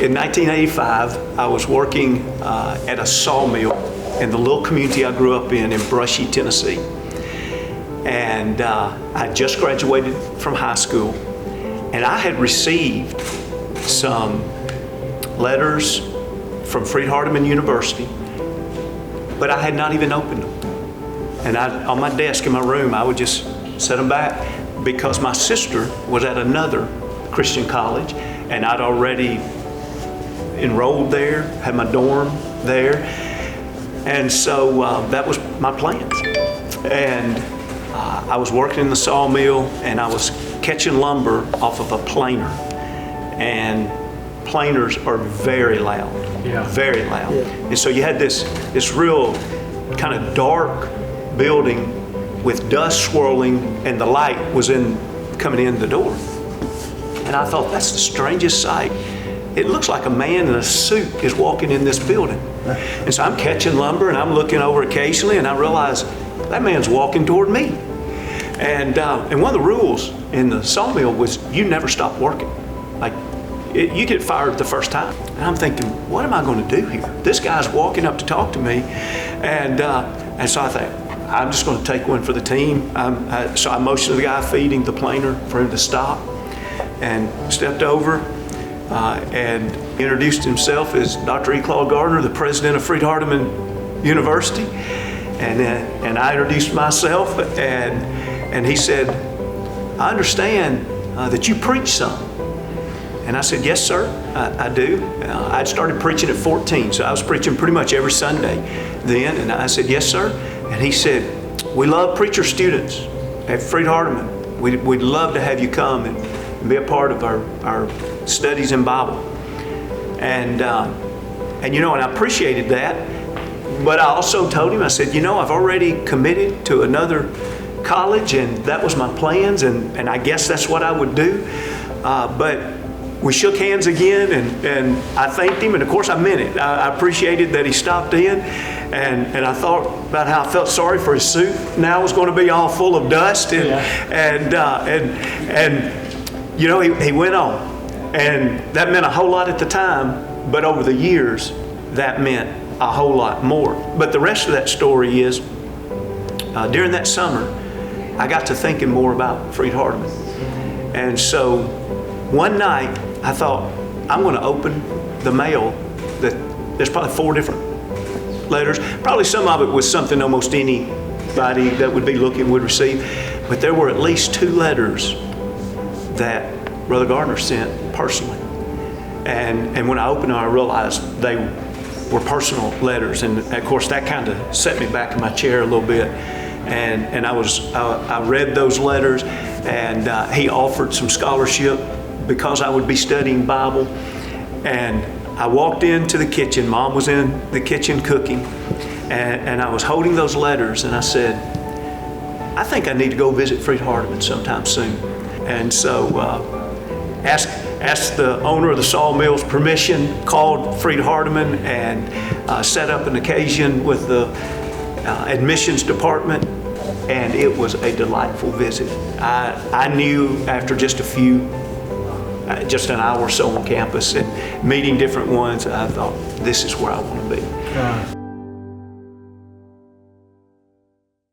In 1985, I was working at a sawmill in the little community I grew up in Brushy, Tennessee. And I just graduated from high school, and I had received some letters from Freed-Hardeman University, but I had not even opened them. And on my desk in my room, I would just set them back because my sister was at another Christian college, and I'd already enrolled there, had my dorm there. And so that was my plans. And I was working in the sawmill, and I was catching lumber off of a planer. And planers are very loud, very loud. Yeah. And so you had this real kind of dark building with dust swirling, and the light was coming in the door. And I thought, that's the strangest sight. It looks like a man in a suit is walking in this building. And so I'm catching lumber, and I'm looking over occasionally, and I realize that man's walking toward me. And one of the rules in the sawmill was you never stop working. Like, you get fired the first time. And I'm thinking, what am I going to do here? This guy's walking up to talk to me. And so I thought, I'm just going to take one for the team. So I motioned to the guy feeding the planer for him to stop, and stepped over and introduced himself as Dr. E. Claude Gardner, the president of Freed-Hardeman University. And I introduced myself, and he said, I understand that you preach some. And I said, yes, sir, I do. I'd started preaching at 14, so I was preaching pretty much every Sunday then. And I said, yes, sir. And he said, we love preacher students at Freed-Hardeman. We'd love to have you come and be a part of our studies in Bible. And you know, and I appreciated that. But I also told him, I said, you know, I've already committed to another college, and that was my plans, and I guess that's what I would do. But we shook hands again, and I thanked him, and of course I meant it. I appreciated that he stopped in, and I thought about how I felt sorry for his suit. Now it was going to be all full of dust, and you know, he went on, and that meant a whole lot at the time, but over the years that meant a whole lot more. But the rest of that story is, during that summer, I got to thinking more about Freed-Hardeman. And so one night I thought, I'm going to open the mail. There's probably 4 different letters. Probably some of it was something almost anybody that would be looking would receive. But there were at least 2 letters that Brother Gardner sent personally. And when I opened them, I realized they were personal letters. And of course that kind of set me back in my chair a little bit. And I read those letters, and he offered some scholarship because I would be studying Bible. And I walked into the kitchen. Mom was in the kitchen cooking, and I was holding those letters, and I said, I think I need to go visit Freed-Hardeman sometime soon. And so asked the owner of the sawmill's permission, called Freed-Hardeman, and set up an occasion with the admissions department, and it was a delightful visit. I knew after just an hour or so on campus and meeting different ones, I thought, this is where I want to be.